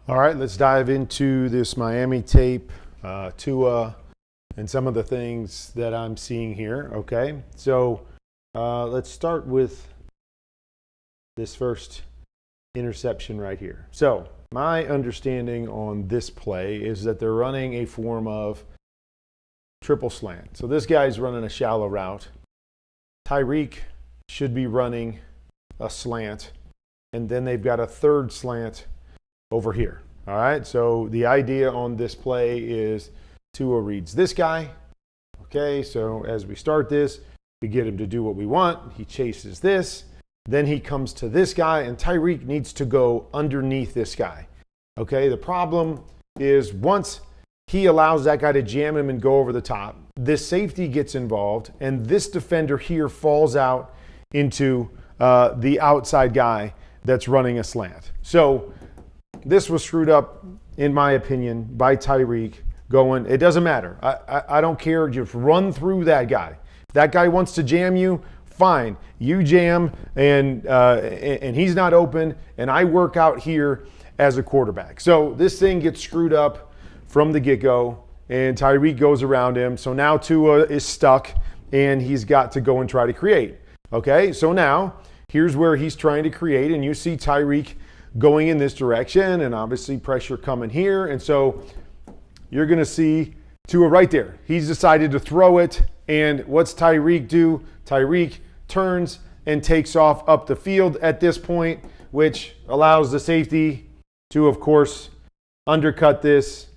All right, let's dive into this Miami tape, Tua, and some of the things that I'm seeing here. Okay, so let's start with this first interception right here. So my understanding on this play is that they're running a form of triple slant. So this guy's running a shallow route. Tyreek should be running a slant, and then they've got a third slant over here. All right, so the idea on this play is Tua reads this guy. Okay, so as we start this, we get him to do what we want. He chases this. Then he comes to this guy, and Tyreek needs to go underneath this guy. Okay, the problem is once he allows that guy to jam him and go over the top, this safety gets involved, and this defender here falls out into the outside guy that's running a slant. So this was screwed up, in my opinion, by Tyreek going, it doesn't matter. I don't care. Just run through that guy. If that guy wants to jam you, fine. You jam, and he's not open, and I work out here as a quarterback. So this thing gets screwed up from the get-go, and Tyreek goes around him. So now Tua is stuck, and he's got to go and try to create. Okay, so now here's where he's trying to create, and you see Tyreek going in this direction, and obviously pressure coming here. And so you're going to see Tua right there. He's decided to throw it, and what's Tyreek do? Tyreek turns and takes off up the field at this point, which allows the safety to, of course, undercut this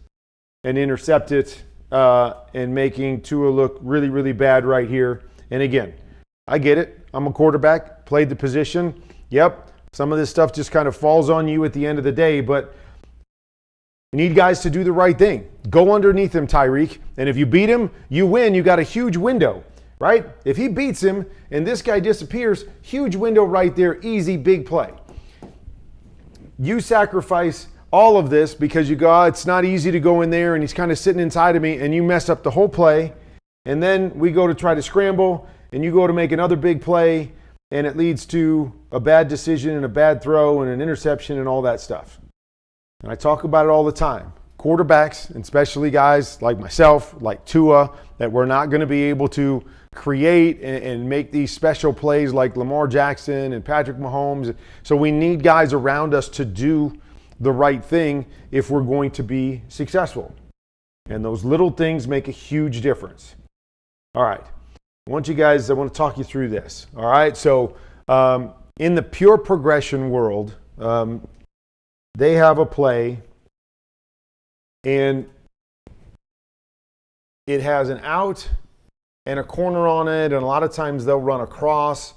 and intercept it, and making Tua look really, really bad right here. And again, I get it. I'm a quarterback, played the position. Yep, some of this stuff just kind of falls on you at the end of the day, but you need guys to do the right thing. Go underneath him, Tyreek, and if you beat him, you win. You got a huge window, right? If he beats him and this guy disappears, huge window right there, easy, big play. You sacrifice all of this because you go, it's not easy to go in there, and he's kind of sitting inside of me, and you mess up the whole play, and then we go to try to scramble, and you go to make another big play, and it leads to a bad decision and a bad throw and an interception and all that stuff. And I talk about it all the time. Quarterbacks, and especially guys like myself, like Tua, that we're not going to be able to create and make these special plays like Lamar Jackson and Patrick Mahomes. So we need guys around us to do the right thing if we're going to be successful. And those little things make a huge difference. All right. I want to talk you through this. All right. So in the pure progression world, they have a play, and it has an out and a corner on it, and a lot of times they'll run across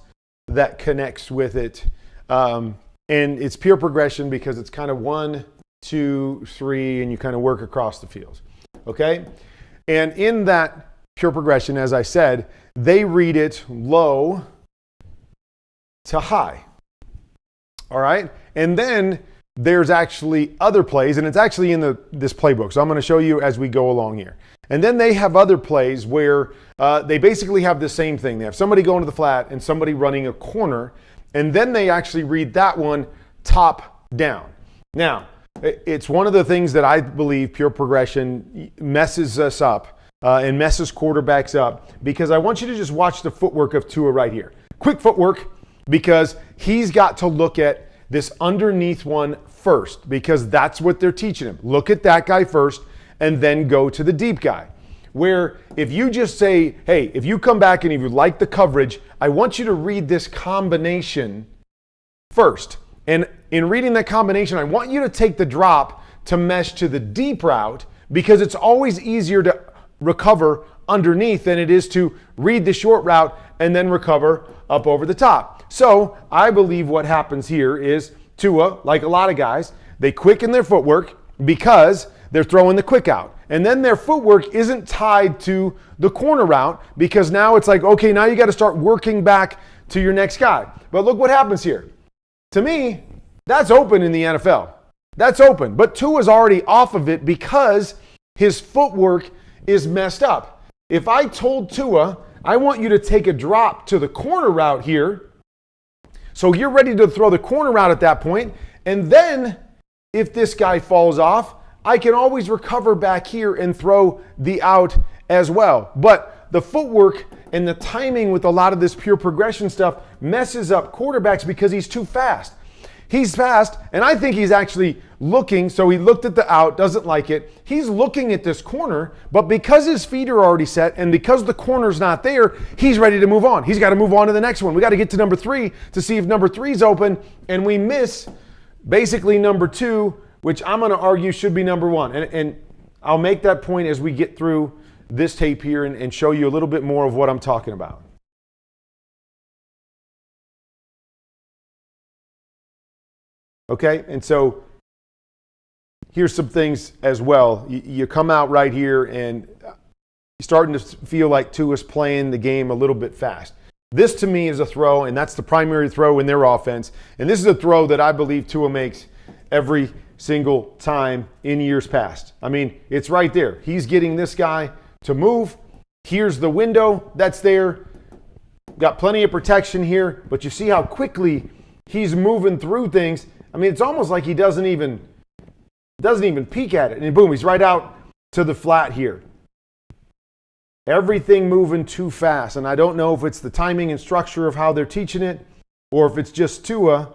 that connects with it. And it's pure progression because it's kind of 1, 2, 3, and you kind of work across the field. Okay? And in that pure progression, as I said, they read it low to high. All right? And then there's actually other plays, and it's actually in this playbook. So I'm going to show you as we go along here. And then they have other plays where they basically have the same thing. They have somebody going to the flat and somebody running a corner, and then they actually read that one top down. Now, it's one of the things that I believe pure progression messes us up and messes quarterbacks up, because I want you to just watch the footwork of Tua right here. Quick footwork, because he's got to look at this underneath one first, because that's what they're teaching him. Look at that guy first and then go to the deep guy. Where if you just say, hey, if you come back and if you like the coverage, I want you to read this combination first. And in reading that combination, I want you to take the drop to mesh to the deep route, because it's always easier to recover underneath than it is to read the short route and then recover up over the top. So I believe what happens here is Tua, like a lot of guys, they quicken their footwork because they're throwing the quick out. And then their footwork isn't tied to the corner route, because now it's like, okay, now you got to start working back to your next guy. But look what happens here. To me, that's open in the NFL. That's open. But Tua's already off of it because his footwork is messed up. If I told Tua, I want you to take a drop to the corner route here, so you're ready to throw the corner route at that point, and then if this guy falls off, I can always recover back here and throw the out as well. But the footwork and the timing with a lot of this pure progression stuff messes up quarterbacks because he's too fast. He's fast, and I think he's actually looking, so he looked at the out, doesn't like it. He's looking at this corner, but because his feet are already set and because the corner's not there, he's ready to move on. He's got to move on to the next one. We got to get to number 3 to see if number 3 is open, and we miss basically number 2, which I'm going to argue should be number 1. And I'll make that point as we get through this tape here and show you a little bit more of what I'm talking about. Okay, and so here's some things as well. You come out right here and you're starting to feel like Tua's playing the game a little bit fast. This to me is a throw, and that's the primary throw in their offense. And this is a throw that I believe Tua makes every single time in years past. I mean, it's right there. He's getting this guy to move. Here's the window that's there. Got plenty of protection here, but you see how quickly he's moving through things. I mean, it's almost like he doesn't even peek at it. And boom, he's right out to the flat here. Everything moving too fast. And I don't know if it's the timing and structure of how they're teaching it or if it's just Tua.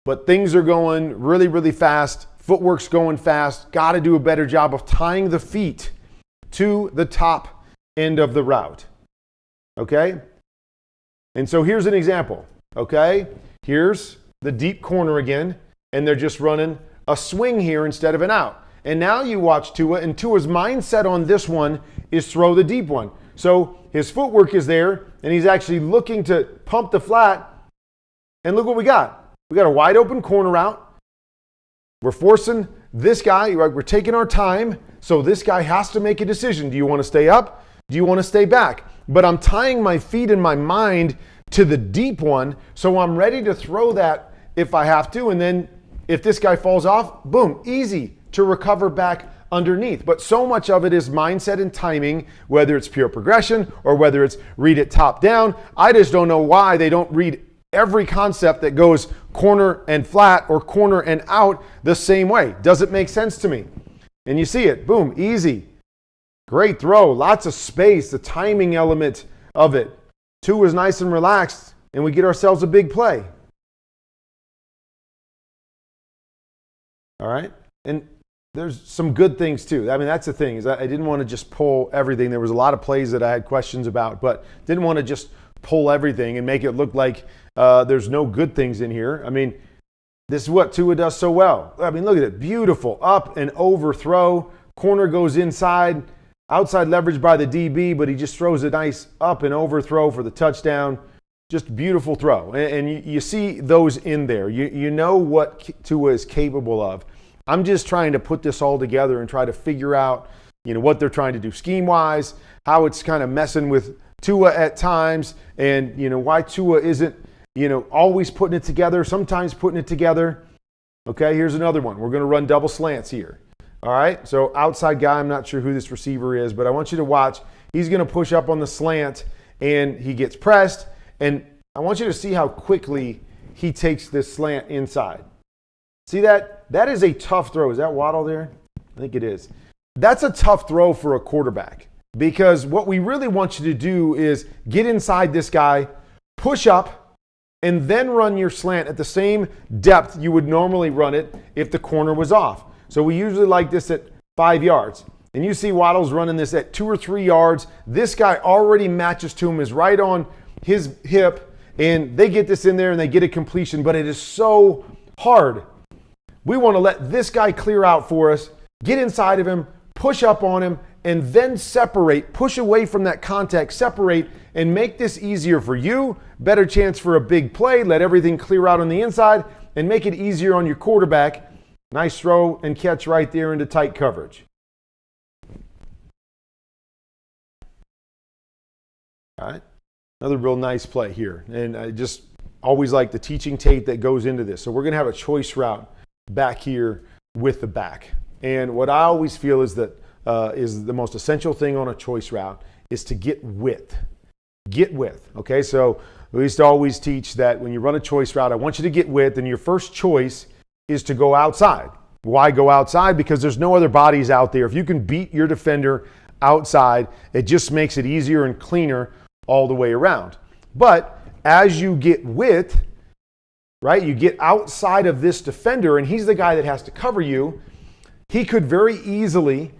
But things are going really, really fast. Footwork's going fast. Got to do a better job of tying the feet to the top end of the route. Okay? And so here's an example. Okay? Here's the deep corner again, and they're just running a swing here instead of an out. And now you watch Tua, and Tua's mindset on this one is throw the deep one. So his footwork is there, and he's actually looking to pump the flat. And look what we got. We got a wide open corner out. We're forcing this guy, we're taking our time, so this guy has to make a decision. Do you want to stay up? Do you want to stay back? But I'm tying my feet and my mind to the deep one, so I'm ready to throw that if I have to, and then if this guy falls off, boom, easy to recover back underneath. But so much of it is mindset and timing, whether it's pure progression or whether it's read it top down. I just don't know why they don't read every concept that goes corner and flat or corner and out the same way. Doesn't make sense to me. And you see it, boom, easy. Great throw, lots of space, the timing element of it. Tua is nice and relaxed, and we get ourselves a big play. All right? And there's some good things too. I mean, that's the thing, is I didn't want to just pull everything. There was a lot of plays that I had questions about, but didn't want to just pull everything and make it look like there's no good things in here. I mean, this is what Tua does so well. I mean, look at it. Beautiful up and over throw. Corner goes inside. Outside leverage by the DB, but he just throws a nice up and over throw for the touchdown. Just beautiful throw. And you see those in there. You know what Tua is capable of. I'm just trying to put this all together and try to figure out, what they're trying to do scheme-wise, how it's kind of messing with Tua at times, and, why Tua isn't, always putting it together, sometimes putting it together. Okay, here's another one. We're going to run double slants here. All right, so outside guy, I'm not sure who this receiver is, but I want you to watch. He's going to push up on the slant, and he gets pressed, and I want you to see how quickly he takes this slant inside. See that? That is a tough throw. Is that Waddle there? I think it is. That's a tough throw for a quarterback, because what we really want you to do is get inside this guy, push up, and then run your slant at the same depth you would normally run it if the corner was off. So we usually like this at 5 yards. And you see Waddle's running this at 2 or 3 yards. This guy already matches to him, is right on his hip, and they get this in there and they get a completion, but it is so hard. We want to let this guy clear out for us, get inside of him, push up on him, and then separate, push away from that contact, separate, and make this easier for you. Better chance for a big play. Let everything clear out on the inside and make it easier on your quarterback. Nice throw and catch right there into tight coverage. All right. Another real nice play here. And I just always like the teaching tape that goes into this. So we're going to have a choice route back here with the back. And what I always feel is that is the most essential thing on a choice route is to get width. Get width. Okay, so we used to always teach that when you run a choice route, I want you to get width, and your first choice is to go outside. Why go outside? Because there's no other bodies out there. If you can beat your defender outside, it just makes it easier and cleaner all the way around. But as you get width, right, you get outside of this defender, and he's the guy that has to cover you, he could very easily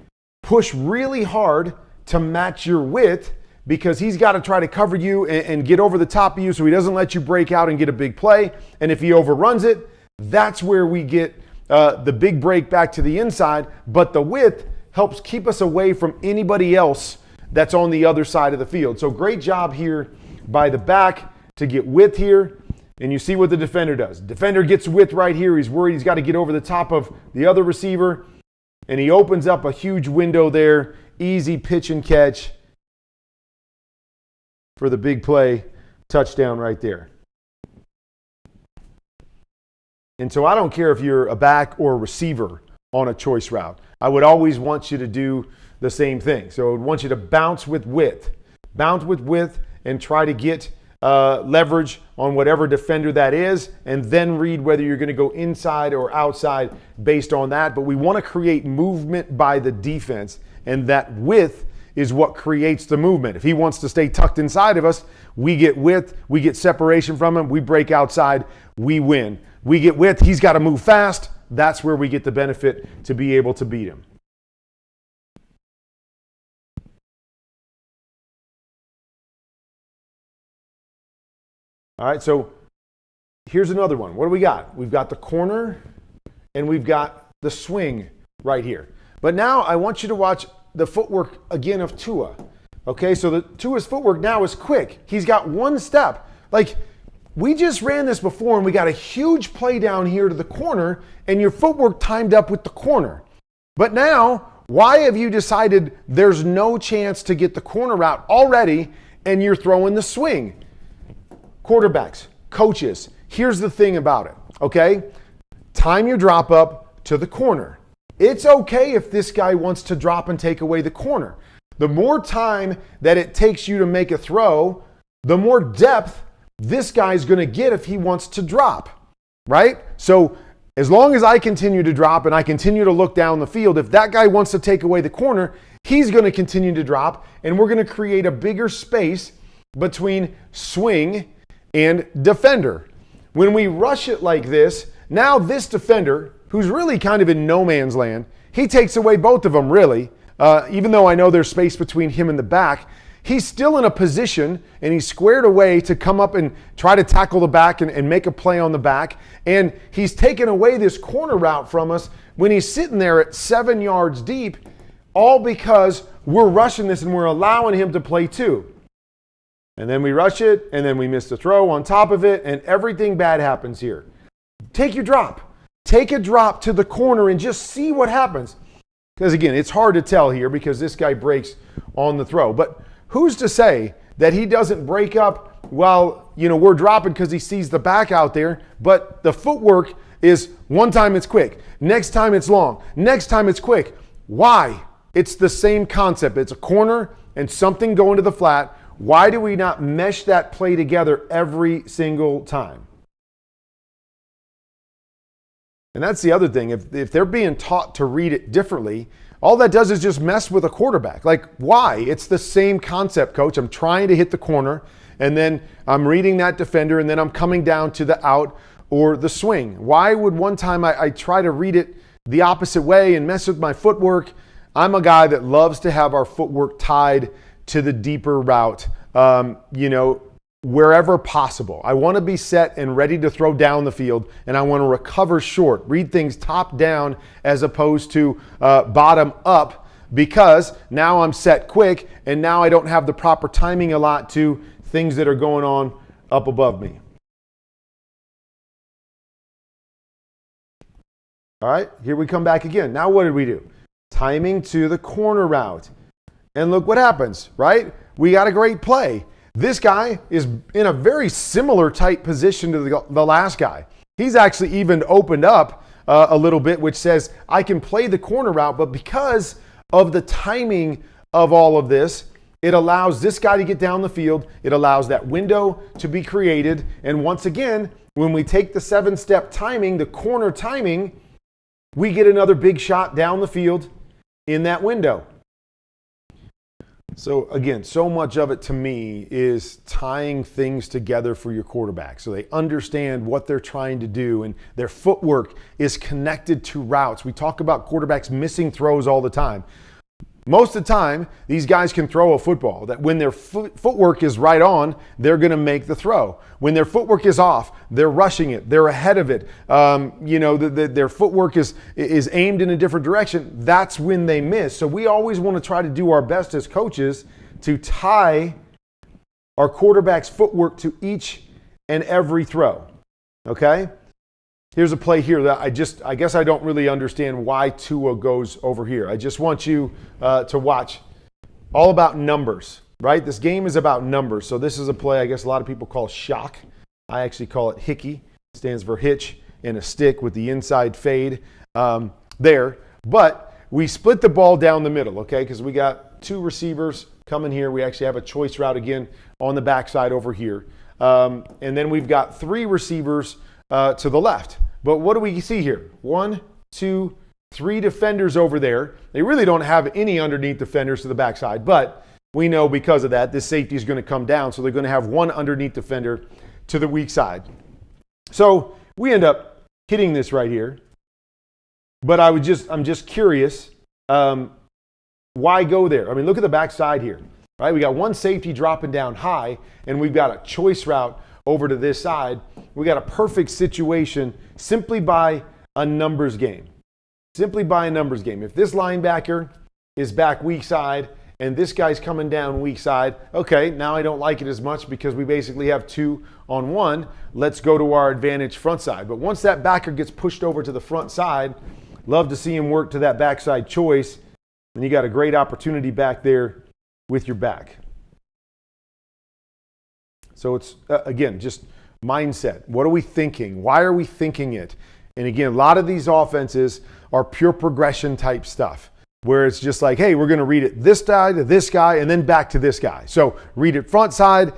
push really hard to match your width because he's got to try to cover you and get over the top of you so he doesn't let you break out and get a big play. And if he overruns it, that's where we get the big break back to the inside. But the width helps keep us away from anybody else that's on the other side of the field. So great job here by the back to get width here. And you see what the defender does. Defender gets width right here. He's worried he's got to get over the top of the other receiver. And he opens up a huge window there. Easy pitch and catch for the big play. Touchdown right there. And so I don't care if you're a back or a receiver on a choice route. I would always want you to do the same thing. So I would want you to bounce with width. Bounce with width and try to get leverage on whatever defender that is, and then read whether you're going to go inside or outside based on that. But we want to create movement by the defense, and that width is what creates the movement. If he wants to stay tucked inside of us, we get width, we get separation from him, we break outside, we win. We get width, he's got to move fast. That's where we get the benefit to be able to beat him. All right, so here's another one. What do we got? We've got the corner and we've got the swing right here. But now I want you to watch the footwork again of Tua. Okay, so Tua's footwork now is quick. He's got one step. Like, we just ran this before and we got a huge play down here to the corner and your footwork timed up with the corner. But now, why have you decided there's no chance to get the corner route already and you're throwing the swing? Quarterbacks, coaches, here's the thing about it, okay? Time your drop up to the corner. It's okay if this guy wants to drop and take away the corner. The more time that it takes you to make a throw, the more depth this guy's going to get if he wants to drop, right? So as long as I continue to drop and I continue to look down the field, if that guy wants to take away the corner, he's going to continue to drop, and we're going to create a bigger space between swing and defender. When we rush it like this, now this defender, who's really kind of in no man's land, he takes away both of them really. Even though I know there's space between him and the back, he's still in a position and he's squared away to come up and try to tackle the back and make a play on the back. And he's taken away this corner route from us when he's sitting there at 7 yards deep, all because we're rushing this and we're allowing him to play two. And then we rush it, and then we miss the throw on top of it, and everything bad happens here. Take your drop. Take a drop to the corner and just see what happens. Because again, it's hard to tell here because this guy breaks on the throw. But who's to say that he doesn't break up while, we're dropping because he sees the back out there, but the footwork is one time it's quick, next time it's long, next time it's quick. Why? It's the same concept. It's a corner and something going to the flat. Why do we not mesh that play together every single time? And that's the other thing. If they're being taught to read it differently, all that does is just mess with a quarterback. Like, why? It's the same concept, coach. I'm trying to hit the corner, and then I'm reading that defender, and then I'm coming down to the out or the swing. Why would one time I try to read it the opposite way and mess with my footwork? I'm a guy that loves to have our footwork tied to the deeper route, wherever possible. I want to be set and ready to throw down the field, and I want to recover short. Read things top down as opposed to bottom up, because now I'm set quick, and now I don't have the proper timing a lot to things that are going on up above me. All right, here we come back again. Now what did we do? Timing to the corner route. And look what happens, right? We got a great play. This guy is in a very similar tight position to the last guy. He's actually even opened up a little bit, which says I can play the corner route, but because of the timing of all of this, it allows this guy to get down the field. It allows that window to be created. And once again, when we take the 7-step timing, the corner timing, we get another big shot down the field in that window. So again, so much of it to me is tying things together for your quarterback so they understand what they're trying to do, and their footwork is connected to routes. We talk about quarterbacks missing throws all the time. Most of the time, these guys can throw a football that when their footwork is right on, they're going to make the throw. When their footwork is off, they're rushing it. They're ahead of it. Their footwork is aimed in a different direction. That's when they miss. So we always want to try to do our best as coaches to tie our quarterback's footwork to each and every throw. Okay? Here's a play here that I guess I don't really understand why Tua goes over here. I just want you to watch. All about numbers, right? This game is about numbers. So this is a play I guess a lot of people call shock. I actually call it hickey. It stands for hitch and a stick with the inside fade there. But we split the ball down the middle, okay? Because we got 2 receivers coming here. We actually have a choice route again on the backside over here. And then we've got 3 receivers to the left. But what do we see here? 1, 2, 3 defenders over there. They really don't have any underneath defenders to the backside, but we know because of that, this safety is going to come down, so they're going to have 1 underneath defender to the weak side. So we end up hitting this right here. But I'm just curious, why go there? I mean, look at the backside here, right? We got 1 safety dropping down high, and we've got a choice route over to this side. We got a perfect situation simply by a numbers game. Simply by a numbers game. If this linebacker is back weak side and this guy's coming down weak side, okay, now I don't like it as much because we basically have 2 on 1. Let's go to our advantage front side. But once that backer gets pushed over to the front side, love to see him work to that backside choice, and you got a great opportunity back there with your back. So it's, again, just mindset. What are we thinking? Why are we thinking it? And again, a lot of these offenses are pure progression type stuff where it's just like, hey, we're going to read it this guy to this guy and then back to this guy. So read it front side,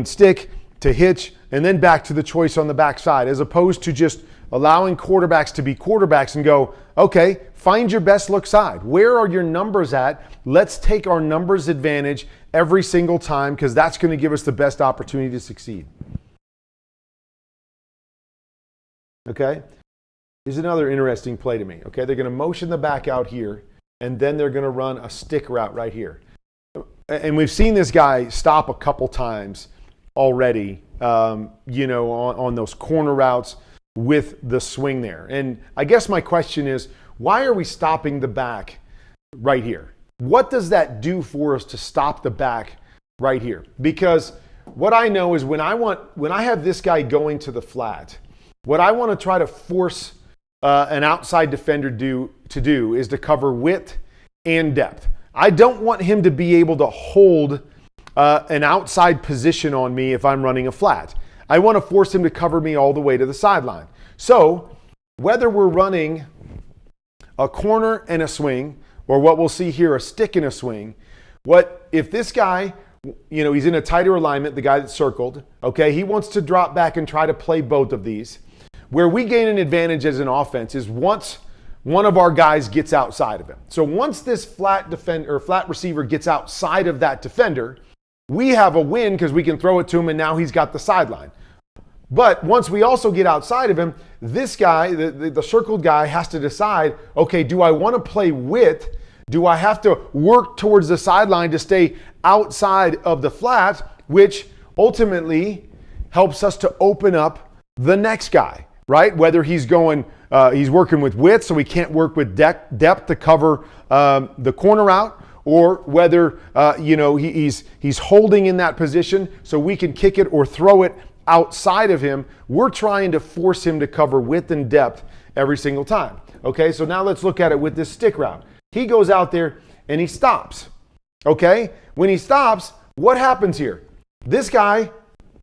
stick to hitch, and then back to the choice on the back side, as opposed to just allowing quarterbacks to be quarterbacks and go, okay, find your best look side. Where are your numbers at? Let's take our numbers advantage every single time because that's going to give us the best opportunity to succeed. Okay? Here's another interesting play to me. Okay, they're going to motion the back out here, and then they're going to run a stick route right here. And we've seen this guy stop a couple times already, on those corner routes with the swing there. And I guess my question is, why are we stopping the back right here? What does that do for us to stop the back right here? Because what I know is when I have this guy going to the flat, what I want to try to force an outside defender to do is to cover width and depth. I don't want him to be able to hold an outside position on me if I'm running a flat. I want to force him to cover me all the way to the sideline. So whether we're running a corner and a swing, or what we'll see here, a stick and a swing, if this guy, he's in a tighter alignment, the guy that's circled, okay, he wants to drop back and try to play both of these. Where we gain an advantage as an offense is once one of our guys gets outside of him. So once this flat receiver gets outside of that defender, we have a win because we can throw it to him and now he's got the sideline. But once we also get outside of him, this guy, the circled guy, has to decide, okay, do I want to play width? Do I have to work towards the sideline to stay outside of the flat, which ultimately helps us to open up the next guy, right? Whether he's working with width, so he can't work with depth to cover the corner out, or whether he's holding in that position so we can kick it or throw it outside of him. We're trying to force him to cover width and depth every single time. Okay, so now let's look at it with this stick route. He goes out there and he stops. Okay, when he stops, what happens here? This guy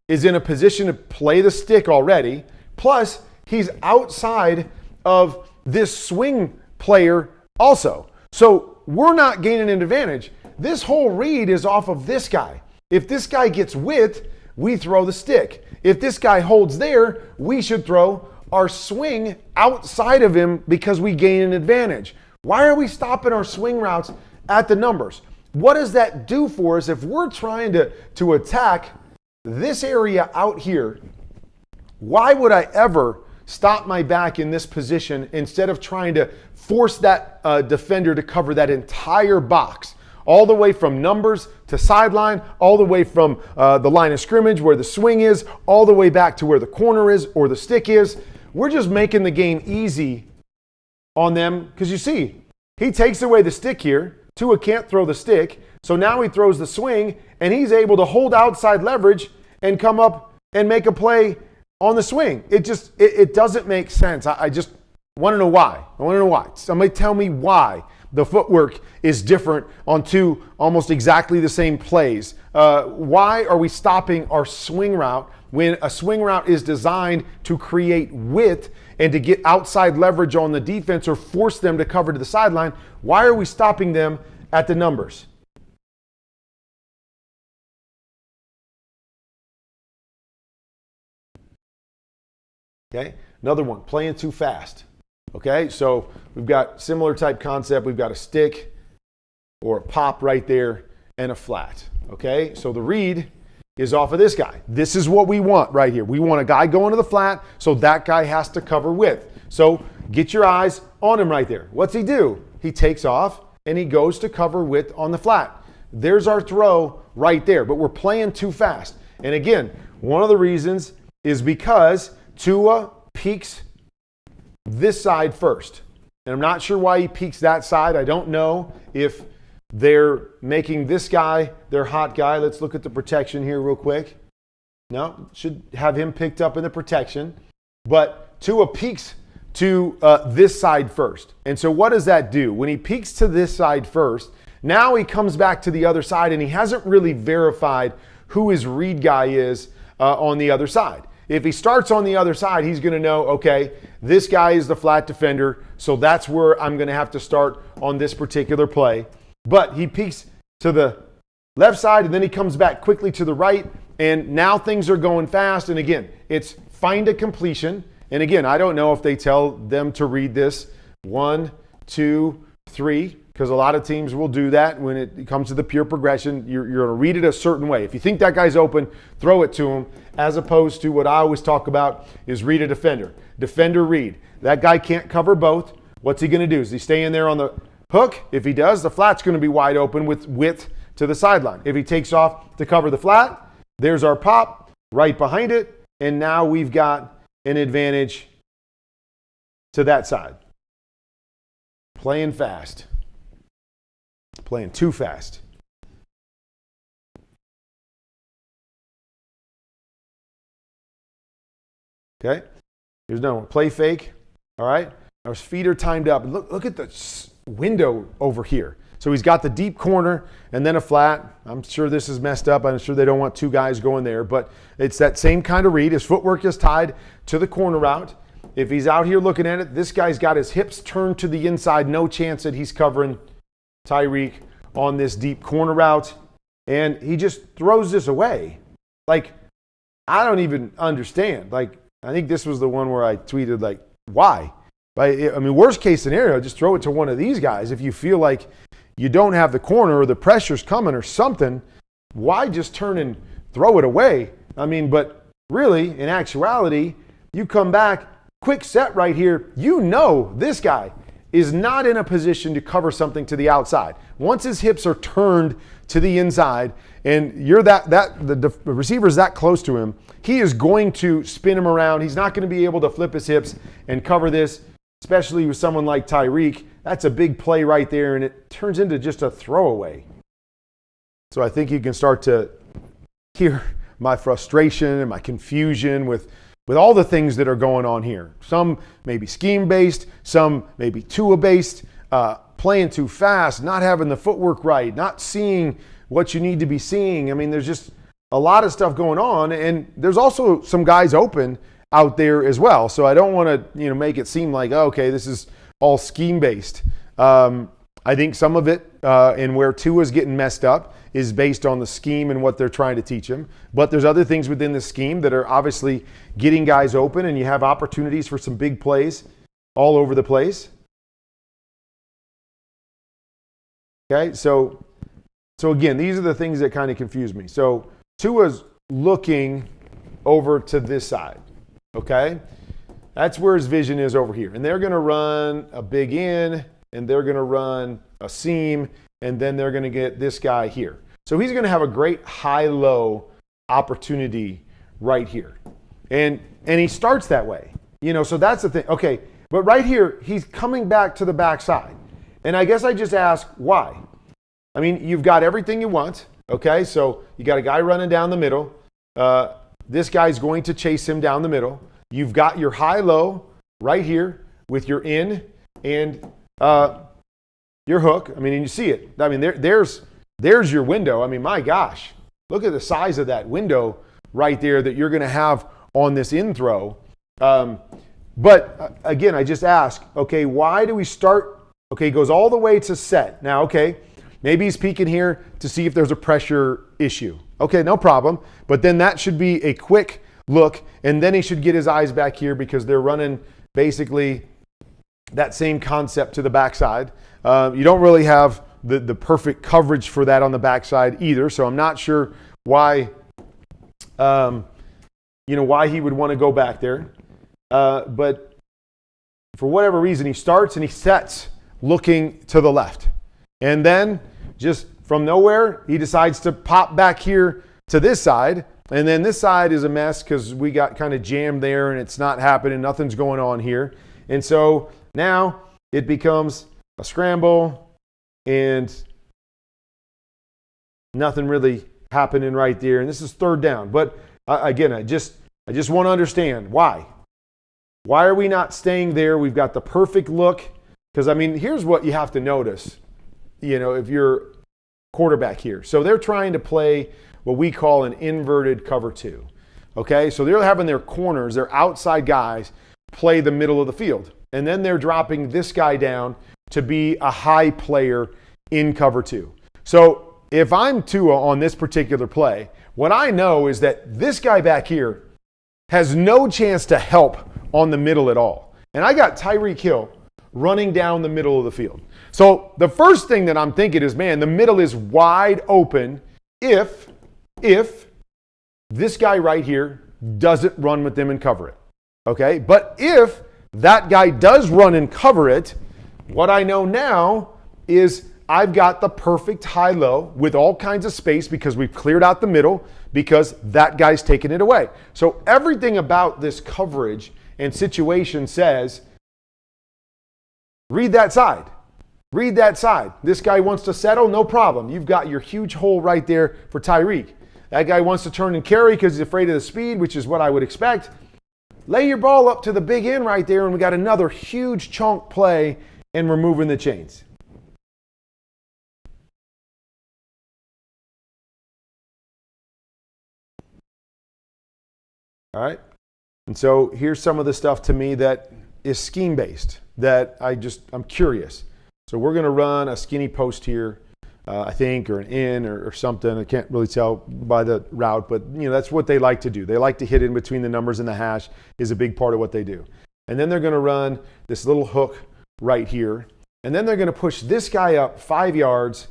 is in a position to play the stick already, plus he's outside of this swing player also. So we're not gaining an advantage. This whole read is off of this guy. If this guy gets width, we throw the stick. If this guy holds there, we should throw our swing outside of him because we gain an advantage. Why are we stopping our swing routes at the numbers? What does that do for us if we're trying to attack this area out here? Why would I ever stop my back in this position instead of trying to force that defender to cover that entire box, all the way from numbers to sideline, all the way from the line of scrimmage where the swing is, all the way back to where the corner is or the stick is? We're just making the game easy on them because you see, he takes away the stick here. Tua can't throw the stick, so now he throws the swing, and he's able to hold outside leverage and come up and make a play on the swing. It doesn't make sense. I just want to know why. I want to know why. Somebody tell me why the footwork is different on two almost exactly the same plays. Why are we stopping our swing route when a swing route is designed to create width and to get outside leverage on the defense or force them to cover to the sideline? Why are we stopping them at the numbers? Okay, another one, playing too fast. Okay, so we've got similar type concept. We've got a stick or a pop right there and a flat. Okay, so the read is off of this guy. This is what we want right here. We want a guy going to the flat, so that guy has to cover width. So get your eyes on him right there. What's he do? He takes off and he goes to cover width on the flat. There's our throw right there, but we're playing too fast. And again, one of the reasons is because Tua peaks this side first. And I'm not sure why he peaks that side. I don't know if they're making this guy their hot guy. Let's look at the protection here real quick. No, should have him picked up in the protection. But Tua peaks to this side first. And so what does that do? When he peaks to this side first, now he comes back to the other side and he hasn't really verified who his read guy is on the other side. If he starts on the other side, he's going to know, okay, this guy is the flat defender, so that's where I'm going to have to start on this particular play. But he peeks to the left side, and then he comes back quickly to the right, and now things are going fast. And again, it's find a completion. And again, I don't know if they tell them to read this 1, 2, 3, because a lot of teams will do that when it comes to the pure progression. You're going to read it a certain way. If you think that guy's open, throw it to him, as opposed to what I always talk about is read a defender. Defender read. That guy can't cover both. What's he going to do? Is he stay in there on the hook? If he does, the flat's going to be wide open with width to the sideline. If he takes off to cover the flat, there's our pop right behind it, and now we've got an advantage to that side. Playing fast. Playing too fast. Okay, here's another one. Play fake. All right, our feet are timed up. Look at the window over here. So he's got the deep corner and then a flat. I'm sure this is messed up. I'm sure they don't want two guys going there, but it's that same kind of read. His footwork is tied to the corner route. If he's out here looking at it, this guy's got his hips turned to the inside. No chance that he's covering Tyreek on this deep corner route. And he just throws this away. Like, I don't even understand. Like, I think this was the one where I tweeted, like, why? I mean, worst case scenario, just throw it to one of these guys. If you feel like you don't have the corner or the pressure's coming or something, why just turn and throw it away? I mean, but really, in actuality, you come back, quick set right here. You know this guy is not in a position to cover something to the outside. Once his hips are turned to the inside and you're the receiver's that close to him, he is going to spin him around. He's not going to be able to flip his hips and cover this, especially with someone like Tyreek. That's a big play right there, and it turns into just a throwaway. So I think you can start to hear my frustration and my confusion with all the things that are going on here. Some may be scheme-based, some may be Tua-based, playing too fast, not having the footwork right, not seeing what you need to be seeing. I mean, there's just a lot of stuff going on, and there's also some guys open out there as well. So I don't want to, make it seem like, okay, this is all scheme-based. I I think some of it and where Tua's getting messed up is based on the scheme and what they're trying to teach him. But there's other things within the scheme that are obviously getting guys open, and you have opportunities for some big plays all over the place. Okay, so again, these are the things that kind of confuse me. So Tua's looking over to this side, okay? That's where his vision is over here. And they're going to run a big in, and they're going to run a seam, and then they're going to get this guy here. So he's going to have a great high-low opportunity right here. And he starts that way. So that's the thing. Okay, but right here, he's coming back to the backside. And I guess I just ask, why? I mean, you've got everything you want, okay? So you got a guy running down the middle. This guy's going to chase him down the middle. You've got your high-low right here with your in and your hook. I mean, and you see it. I mean, there's your window. I mean, my gosh, look at the size of that window right there that you're going to have on this in throw. But again, I just ask, okay, why do we start? Okay, he goes all the way to set. Now, okay, maybe he's peeking here to see if there's a pressure issue. Okay, no problem. But then that should be a quick look, and then he should get his eyes back here because they're running basically that same concept to the backside. You don't really have the perfect coverage for that on the backside either, so I'm not sure why, why he would want to go back there. But for whatever reason, he starts and he sets looking to the left. And then just from nowhere, he decides to pop back here to this side. And then this side is a mess because we got kind of jammed there and it's not happening. Nothing's going on here. And so now it becomes a scramble and nothing really happening right there. And this is third down. But again, I just want to understand why. Why are we not staying there? We've got the perfect look. Because, I mean, here's what you have to notice, if you're quarterback here. So they're trying to play what we call an inverted cover two. Okay, so they're having their corners, their outside guys, play the middle of the field. And then they're dropping this guy down to be a high player in cover two. So if I'm Tua on this particular play, what I know is that this guy back here has no chance to help on the middle at all. And I got Tyreek Hill running down the middle of the field. So the first thing that I'm thinking is, man, the middle is wide open if this guy right here doesn't run with them and cover it. Okay? But if that guy does run and cover it, what I know now is I've got the perfect high-low with all kinds of space because we've cleared out the middle because that guy's taking it away. So everything about this coverage and situation says, read that side. Read that side. This guy wants to settle, no problem. You've got your huge hole right there for Tyreek. That guy wants to turn and carry because he's afraid of the speed, which is what I would expect. Lay your ball up to the big end right there, and we got another huge chunk play, and we're moving the chains. All right? And so here's some of the stuff to me that is scheme-based that I'm curious. So we're going to run a skinny post here, I think, or an in or something. I can't really tell by the route, but that's what they like to do. They like to hit in between the numbers and the hash is a big part of what they do. And then they're going to run this little hook right here. And then they're going to push this guy up 5 yards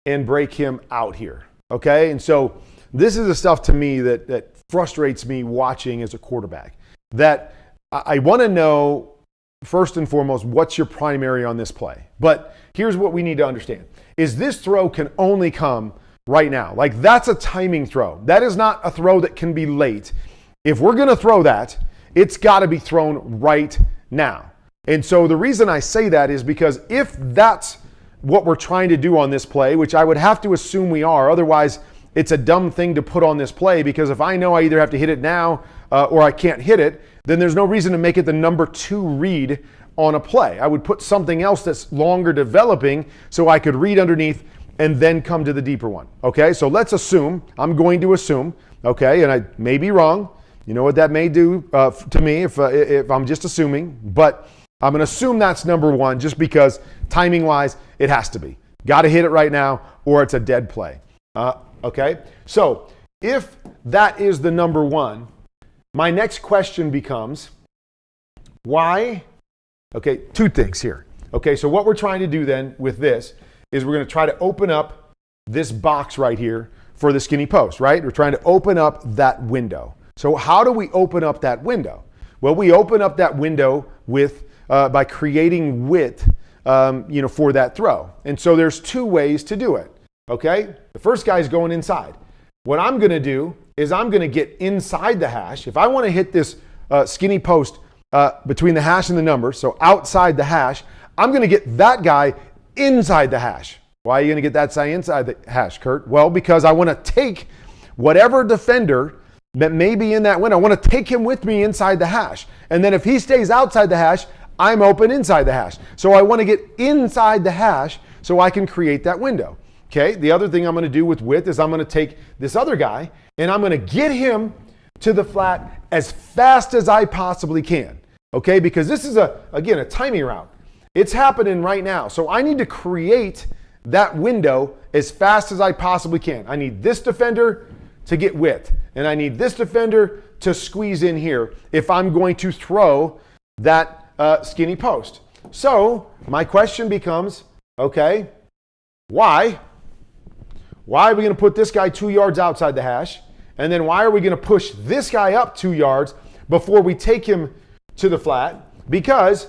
and break him out here. Okay? And so this is the stuff to me that frustrates me watching as a quarterback. That I want to know, first and foremost, what's your primary on this play? But here's what we need to understand, is this throw can only come right now. Like, that's a timing throw. That is not a throw that can be late. If we're going to throw that, it's got to be thrown right now. And so the reason I say that is because if that's what we're trying to do on this play, which I would have to assume we are, otherwise it's a dumb thing to put on this play, because if I know I either have to hit it now or I can't hit it, then there's no reason to make it the number 2 read on a play. I would put something else that's longer developing so I could read underneath and then come to the deeper one. Okay, so let's assume, I'm going to assume, okay, and I may be wrong. You know what that may do to me if I'm just assuming, but I'm going to assume that's number one just because timing-wise, it has to be. Got to hit it right now or it's a dead play. Okay? So if that is the number one, my next question becomes, why? Okay, two things here. Okay, so what we're trying to do then with this is we're going to try to open up this box right here for the skinny post, right? We're trying to open up that window. So how do we open up that window? Well, we open up that window with by creating width, for that throw. And so there's two ways to do it. Okay, the first guy is going inside. What I'm going to do is I'm going to get inside the hash. If I want to hit this skinny post between the hash and the number, so outside the hash, I'm going to get that guy inside the hash. Why are you going to get that guy inside the hash, Kurt? Well, because I want to take whatever defender that may be in that window, I want to take him with me inside the hash. And then if he stays outside the hash, I'm open inside the hash. So I want to get inside the hash so I can create that window. Okay, the other thing I'm going to do with width is I'm going to take this other guy and I'm going to get him to the flat as fast as I possibly can. Okay, because this is again a timing route. It's happening right now. So I need to create that window as fast as I possibly can. I need this defender to get width and I need this defender to squeeze in here if I'm going to throw that skinny post. So my question becomes, okay, why? Why are we going to put this guy 2 yards outside the hash? And then why are we going to push this guy up 2 yards before we take him to the flat? Because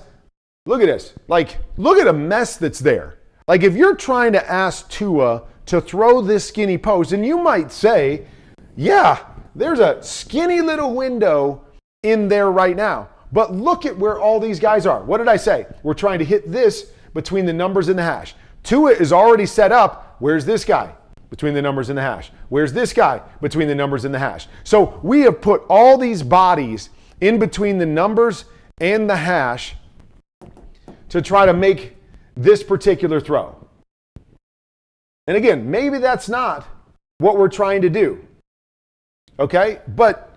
look at this. Like, look at a mess that's there. Like, if you're trying to ask Tua to throw this skinny post, and you might say, yeah, there's a skinny little window in there right now. But look at where all these guys are. What did I say? We're trying to hit this between the numbers and the hash. Tua is already set up. Where's this guy? Between the numbers and the hash. Where's this guy? Between the numbers and the hash. So we have put all these bodies in between the numbers and the hash to try to make this particular throw. And again, maybe that's not what we're trying to do. Okay? But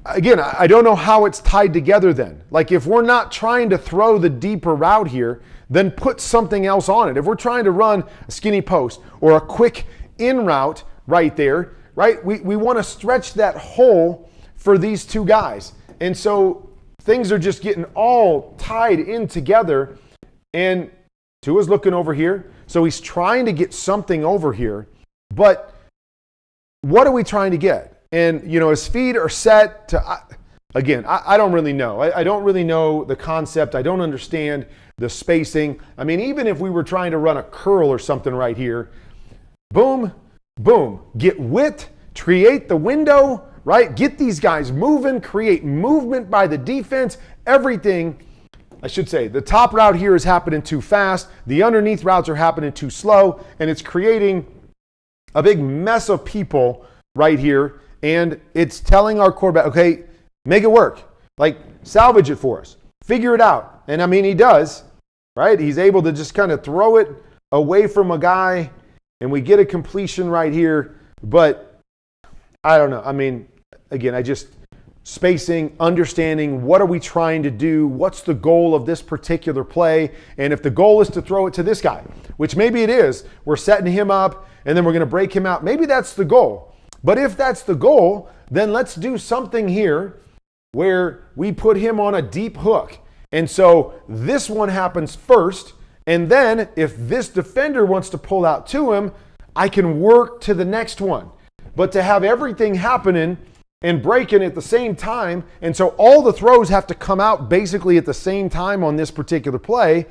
again, I don't know how it's tied together then. Like, if we're not trying to throw the deeper route here, then put something else on it. If we're trying to run a skinny post or a quick in route right there, right? We want to stretch that hole for these two guys. And so things are just getting all tied in together. And Tua's looking over here. So he's trying to get something over here. But what are we trying to get? And, his feet are set to, again, I don't really know. I don't really know the concept. I don't understand the spacing. I mean, even if we were trying to run a curl or something right here, boom, boom, get width, create the window, right? Get these guys moving, create movement by the defense, everything. I should say the top route here is happening too fast. The underneath routes are happening too slow, and it's creating a big mess of people right here. And it's telling our quarterback, okay, make it work. Like, salvage it for us. Figure it out. And I mean, he does, right? He's able to just kind of throw it away from a guy, and we get a completion right here. But I don't know. I mean, again, spacing, understanding, what are we trying to do? What's the goal of this particular play? And if the goal is to throw it to this guy, which maybe it is, we're setting him up, and then we're going to break him out. Maybe that's the goal. But if that's the goal, then let's do something here where we put him on a deep hook. And so this one happens first, and then if this defender wants to pull out to him, I can work to the next one. But to have everything happening and breaking at the same time, and so all the throws have to come out basically at the same time on this particular play,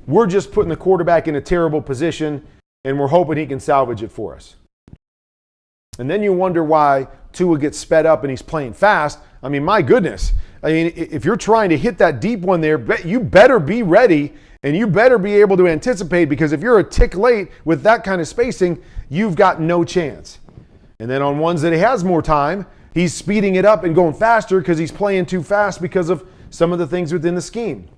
we're just putting the quarterback in a terrible position, and we're hoping he can salvage it for us. And then you wonder why Tua gets sped up and he's playing fast. I mean, my goodness. I mean, if you're trying to hit that deep one there, you better be ready and you better be able to anticipate, because if you're a tick late with that kind of spacing, you've got no chance. And then on ones that he has more time, he's speeding it up and going faster because he's playing too fast because of some of the things within the scheme.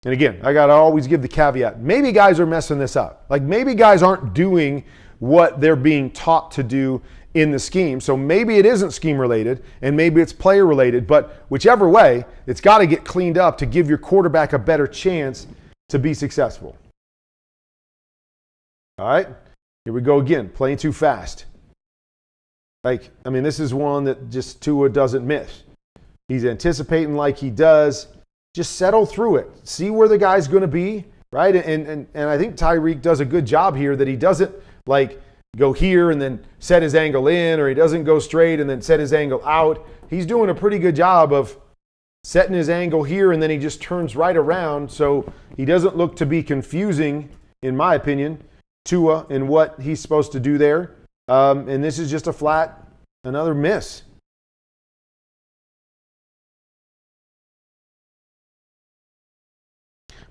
And again, I got to always give the caveat. Maybe guys are messing this up. Like, maybe guys aren't doing what they're being taught to do in the scheme. So maybe it isn't scheme related and maybe it's player related, but whichever way, it's got to get cleaned up to give your quarterback a better chance to be successful. All right, here we go again, playing too fast. This is one that just Tua doesn't miss. He's anticipating like he does. Just settle through it. See where the guy's going to be, right? And I think Tyreek does a good job here that he doesn't go here and then set his angle in, or he doesn't go straight and then set his angle out. He's doing a pretty good job of setting his angle here and then he just turns right around. So he doesn't look to be confusing, in my opinion, Tua in what he's supposed to do there. And this is just another miss.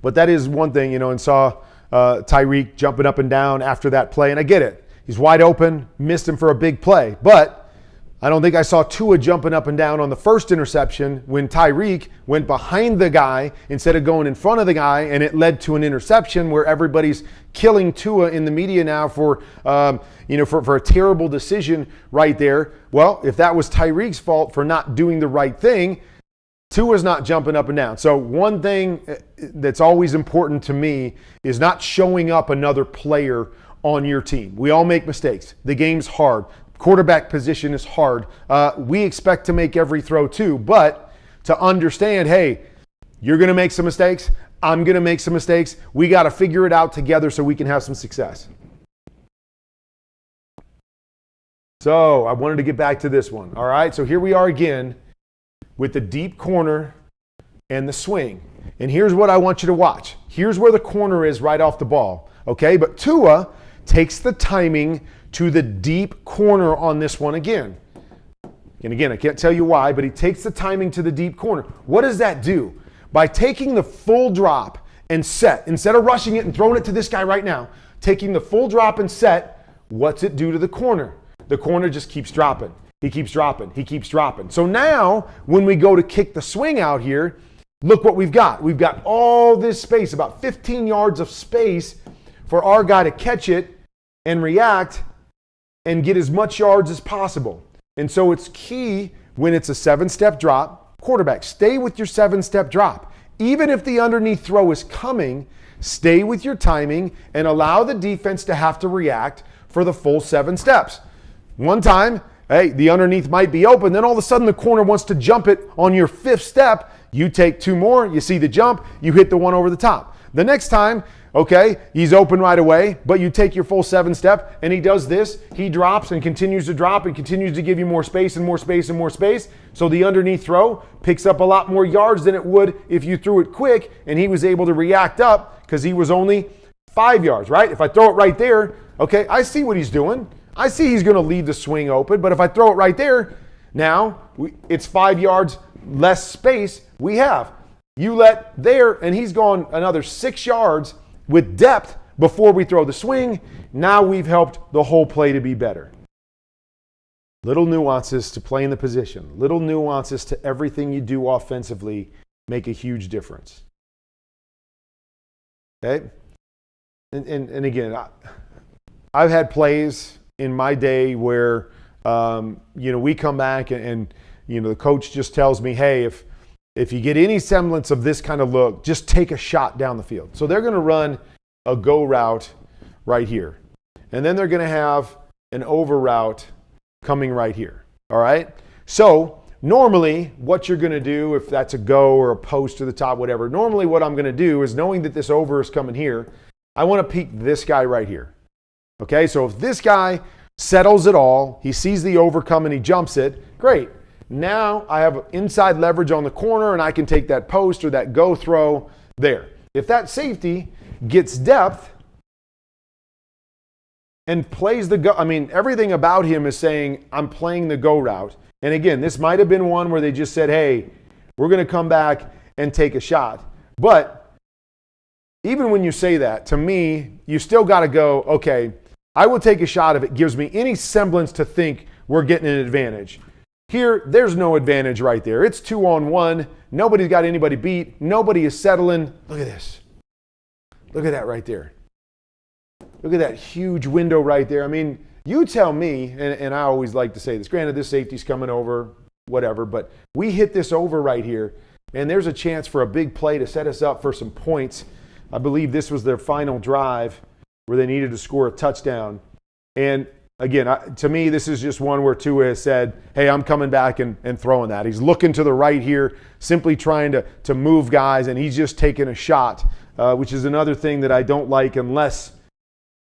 But that is one thing, and saw Tyreek jumping up and down after that play. And I get it. He's wide open, missed him for a big play. But I don't think I saw Tua jumping up and down on the first interception when Tyreek went behind the guy instead of going in front of the guy, and it led to an interception where everybody's killing Tua in the media now for a terrible decision right there. Well, if that was Tyreek's fault for not doing the right thing, Tua's not jumping up and down. So one thing that's always important to me is not showing up another player on your team. We all make mistakes. The game's hard. Quarterback position is hard. We expect to make every throw too, but to understand, hey, you're going to make some mistakes. I'm going to make some mistakes. We got to figure it out together so we can have some success. So I wanted to get back to this one. All right, so here we are again with the deep corner and the swing. And here's what I want you to watch. Here's where the corner is right off the ball. Okay, but Tua takes the timing to the deep corner on this one again. And again, I can't tell you why, but he takes the timing to the deep corner. What does that do? By taking the full drop and set, instead of rushing it and throwing it to this guy right now, taking the full drop and set, what's it do to the corner? The corner just keeps dropping. He keeps dropping. He keeps dropping. So now, when we go to kick the swing out here, look what we've got. We've got all this space, about 15 yards of space for our guy to catch it and react and get as much yards as possible. And so it's key when it's a 7-step drop. Quarterback, stay with your 7-step drop. Even if the underneath throw is coming, stay with your timing and allow the defense to have to react for the full 7 steps. One time, hey, the underneath might be open. Then all of a sudden the corner wants to jump it on your 5th step. You take 2 more, you see the jump, you hit the one over the top. The next time, okay, he's open right away, but you take your full 7-step and he does this. He drops and continues to drop and continues to give you more space and more space and more space. So the underneath throw picks up a lot more yards than it would if you threw it quick, and he was able to react up because he was only 5 yards, right? If I throw it right there, okay, I see what he's doing. I see he's going to leave the swing open, but if I throw it right there, now it's 5 yards less space we have. You let there, and he's gone another 6 yards with depth before we throw the swing. Now we've helped the whole play to be better. Little nuances to playing the position, little nuances to everything you do offensively make a huge difference. Okay? And again, I've had plays in my day where, we come back and the coach just tells me, hey, if you get any semblance of this kind of look, just take a shot down the field. So they're going to run a go route right here. And then they're going to have an over route coming right here. All right? So normally what you're going to do, if that's a go or a post to the top, whatever, normally what I'm going to do is, knowing that this over is coming here, I want to peek this guy right here. Okay? So if this guy settles it all, he sees the over come and he jumps it, great. Now I have inside leverage on the corner and I can take that post or that go throw there. If that safety gets depth and plays the go, everything about him is saying, I'm playing the go route. And again, this might have been one where they just said, hey, we're going to come back and take a shot. But even when you say that, to me, you still got to go, okay, I will take a shot if it gives me any semblance to think we're getting an advantage. Here, there's no advantage right there. It's 2-on-1. Nobody's got anybody beat. Nobody is settling. Look at this. Look at that right there. Look at that huge window right there. You tell me, and I always like to say this, granted this safety's coming over, whatever, but we hit this over right here, and there's a chance for a big play to set us up for some points. I believe this was their final drive where they needed to score a touchdown. And again, to me, this is just one where Tua has said, hey, I'm coming back and throwing that. He's looking to the right here, simply trying to move guys, and he's just taking a shot, which is another thing that I don't like unless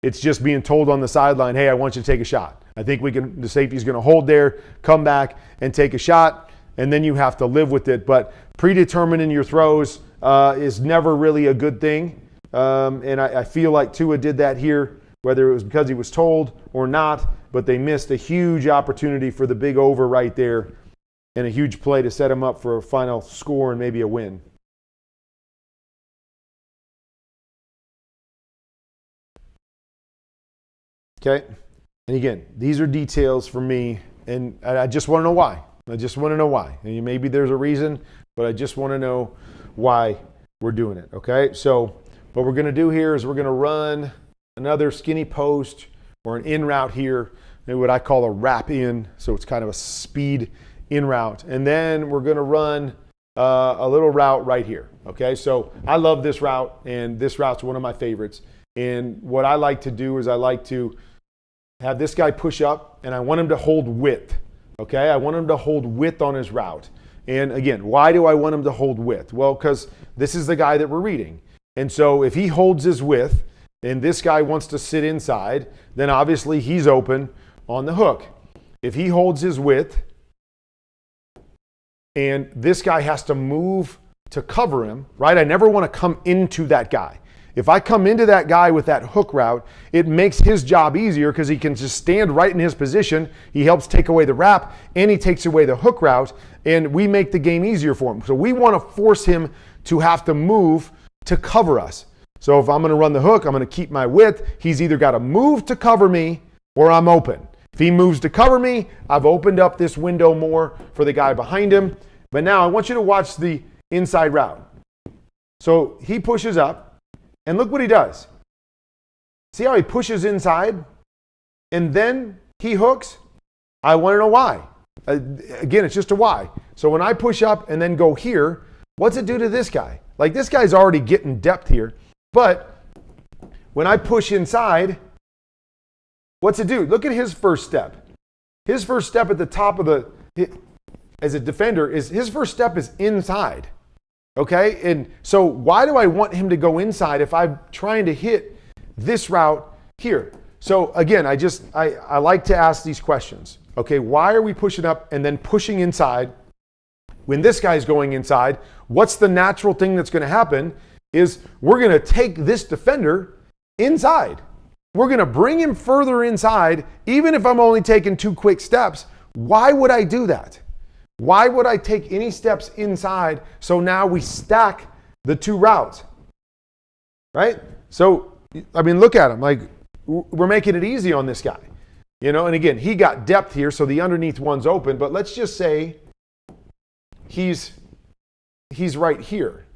it's just being told on the sideline, hey, I want you to take a shot. I think the safety's going to hold there, come back and take a shot, and then you have to live with it. But predetermining your throws is never really a good thing. And I feel like Tua did that here, whether it was because he was told or not, but they missed a huge opportunity for the big over right there and a huge play to set him up for a final score and maybe a win. Okay, and again, these are details for me, and I just want to know why. I just want to know why. And maybe there's a reason, but I just want to know why we're doing it, okay? So what we're going to do here is we're going to run another skinny post or an in route here, what I call a wrap in, so it's kind of a speed in route. And then we're going to run a little route right here, okay? So I love this route, and this route's one of my favorites. And what I like to do is I like to have this guy push up, and I want him to hold width, okay? I want him to hold width on his route. And again, why do I want him to hold width? Well, because this is the guy that we're reading. And so if he holds his width and this guy wants to sit inside, then obviously he's open on the hook. If he holds his width and this guy has to move to cover him, right? I never want to come into that guy. If I come into that guy with that hook route, it makes his job easier because he can just stand right in his position. He helps take away the wrap, and he takes away the hook route, and we make the game easier for him. So we want to force him to have to move to cover us. So if I'm going to run the hook, I'm going to keep my width. He's either got to move to cover me or I'm open. If he moves to cover me, I've opened up this window more for the guy behind him. But now I want you to watch the inside route. So he pushes up. And look what he does. See how he pushes inside? And then he hooks? I want to know why. Again, it's just a why. So when I push up and then go here, what's it do to this guy? Like, this guy's already getting depth here. But when I push inside, what's it do? Look at his first step. His first step at the top of as a defender, his first step is inside. Okay, and so why do I want him to go inside if I'm trying to hit this route here? So again, I like to ask these questions. Okay, why are we pushing up and then pushing inside when this guy's going inside? What's the natural thing that's going to happen is we're going to take this defender inside. We're going to bring him further inside, even if I'm only taking 2 quick steps. Why would I do that? Why would I take any steps inside? So now we stack the 2 routes, right? So, I mean, look at him. Like, we're making it easy on this guy, you know? And again, he got depth here, so the underneath one's open. But let's just say he's right here,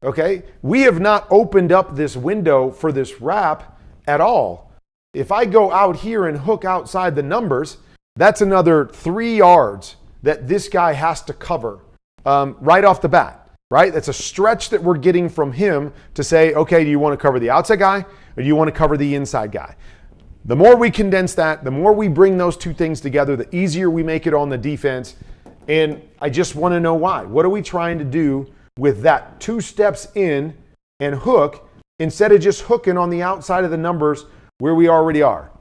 okay? We have not opened up this window for this wrap at all. If I go out here and hook outside the numbers, that's another 3 yards that this guy has to cover right off the bat, right? That's a stretch that we're getting from him to say, okay, do you want to cover the outside guy or do you want to cover the inside guy? The more we condense that, the more we bring those 2 things together, the easier we make it on the defense. And I just want to know why. What are we trying to do with that 2 steps in and hook instead of just hooking on the outside of the numbers where we already are?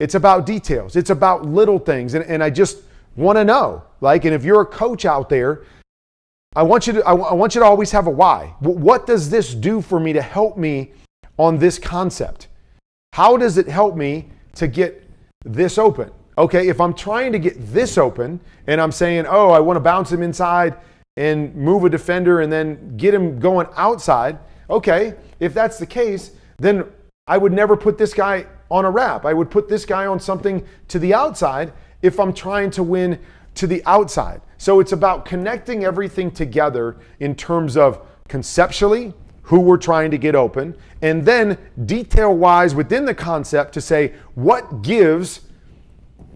It's about details. It's about little things. And I just want to know, like, and if you're a coach out there, I want you to always have a why. What does this do for me to help me on this concept? How does it help me to get this open? Okay, if I'm trying to get this open and I'm saying, oh, I want to bounce him inside and move a defender and then get him going outside. Okay, if that's the case, then I would never put this guy on a wrap. I would put this guy on something to the outside if I'm trying to win to the outside. So it's about connecting everything together in terms of conceptually, who we're trying to get open, and then detail-wise within the concept to say what gives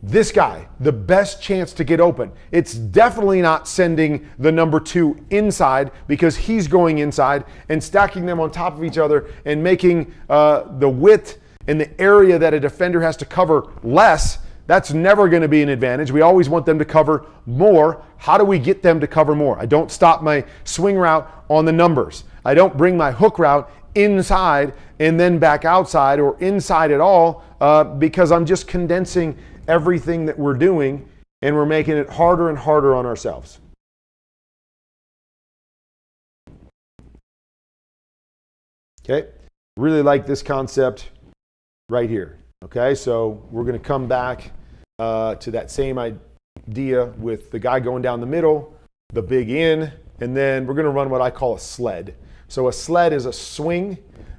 this guy the best chance to get open. It's definitely not sending the number 2 inside because he's going inside and stacking them on top of each other and making the width and the area that a defender has to cover less. That's never going to be an advantage. We always want them to cover more. How do we get them to cover more? I don't stop my swing route on the numbers. I don't bring my hook route inside and then back outside or inside at all because I'm just condensing everything that we're doing and we're making it harder and harder on ourselves. Okay, really like this concept right here. Okay, so we're going to come back to that same idea with the guy going down the middle, the big in, and then we're going to run what I call a sled. So a sled is a swing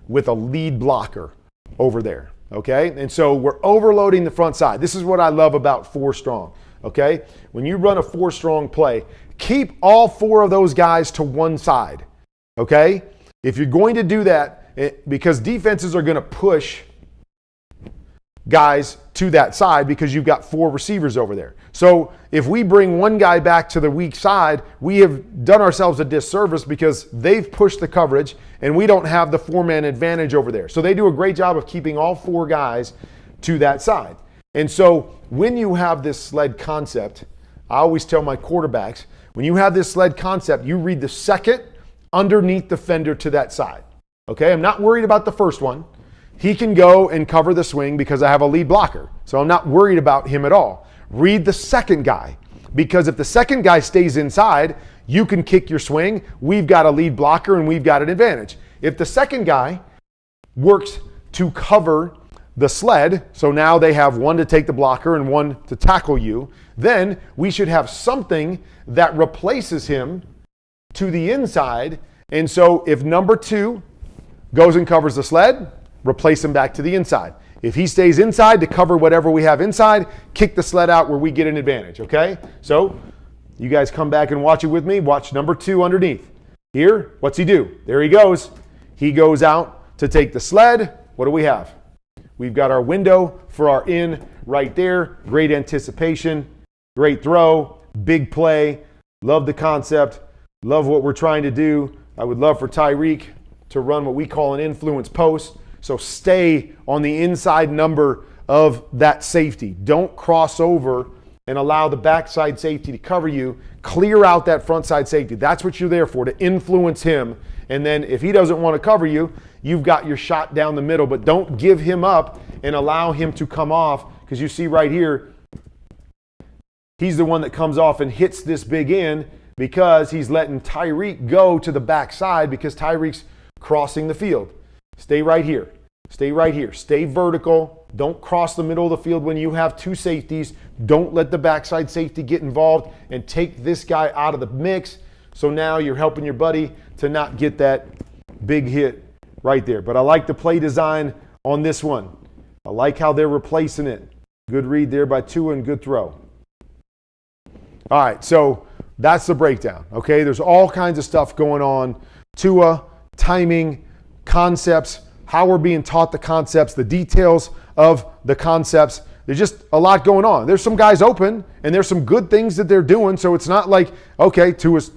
with a lead blocker over there. Okay, and so we're overloading the front side. This is what I love about 4 strong. Okay, when you run a 4 strong play, keep all 4 of those guys to one side. Okay, if you're going to do that, because defenses are going to push guys to that side because you've got 4 receivers over there. So if we bring one guy back to the weak side, we have done ourselves a disservice because they've pushed the coverage and we don't have the 4-man advantage over there. So they do a great job of keeping all 4 guys to that side. And so when you have this sled concept, I always tell my quarterbacks, when you have this sled concept, you read the second underneath defender to that side. Okay, I'm not worried about the first one. He can go and cover the swing because I have a lead blocker. So I'm not worried about him at all. Read the second guy, because if the second guy stays inside, you can kick your swing. We've got a lead blocker and we've got an advantage. If the second guy works to cover the sled, so now they have one to take the blocker and one to tackle you, then we should have something that replaces him to the inside. And so if number 2 goes and covers the sled, replace him back to the inside. If he stays inside to cover whatever we have inside, kick the sled out where we get an advantage, okay? So you guys come back and watch it with me. Watch number 2 underneath. Here, what's he do? There he goes. He goes out to take the sled. What do we have? We've got our window for our in right there. Great anticipation, great throw, big play. Love the concept. Love what we're trying to do. I would love for Tyreek to run what we call an influence post. So stay on the inside number of that safety. Don't cross over and allow the backside safety to cover you. Clear out that front side safety. That's what you're there for, to influence him. And then if he doesn't want to cover you, you've got your shot down the middle. But don't give him up and allow him to come off, because you see right here, he's the one that comes off and hits this big in because he's letting Tyreek go to the backside because Tyreek's crossing the field. Stay right here. Stay right here. Stay vertical. Don't cross the middle of the field when you have 2 safeties. Don't let the backside safety get involved and take this guy out of the mix. So now you're helping your buddy to not get that big hit right there. But I like the play design on this one. I like how they're replacing it. Good read there by Tua and good throw. All right, so that's the breakdown. Okay, there's all kinds of stuff going on. Tua, timing, concepts, how we're being taught the concepts, the details of the concepts. There's just a lot going on. There's some guys open, and there's some good things that they're doing, so it's not like, okay, Tua's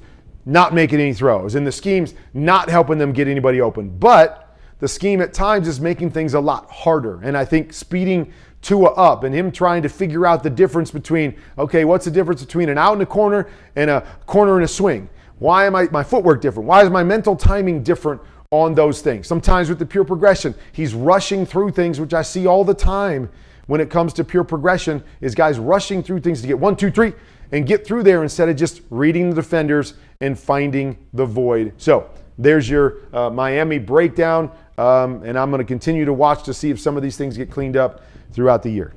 not making any throws, and the scheme's not helping them get anybody open. But the scheme at times is making things a lot harder, and I think speeding Tua up and him trying to figure out the difference between, okay, what's the difference between an out in the corner and a corner and a swing? Why am my footwork different? Why is my mental timing different on those things? Sometimes with the pure progression, he's rushing through things, which I see all the time when it comes to pure progression, is guys rushing through things to get 1, 2, 3 and get through there instead of just reading the defenders and finding the void. So there's your Miami breakdown, and I'm going to continue to watch to see if some of these things get cleaned up throughout the year.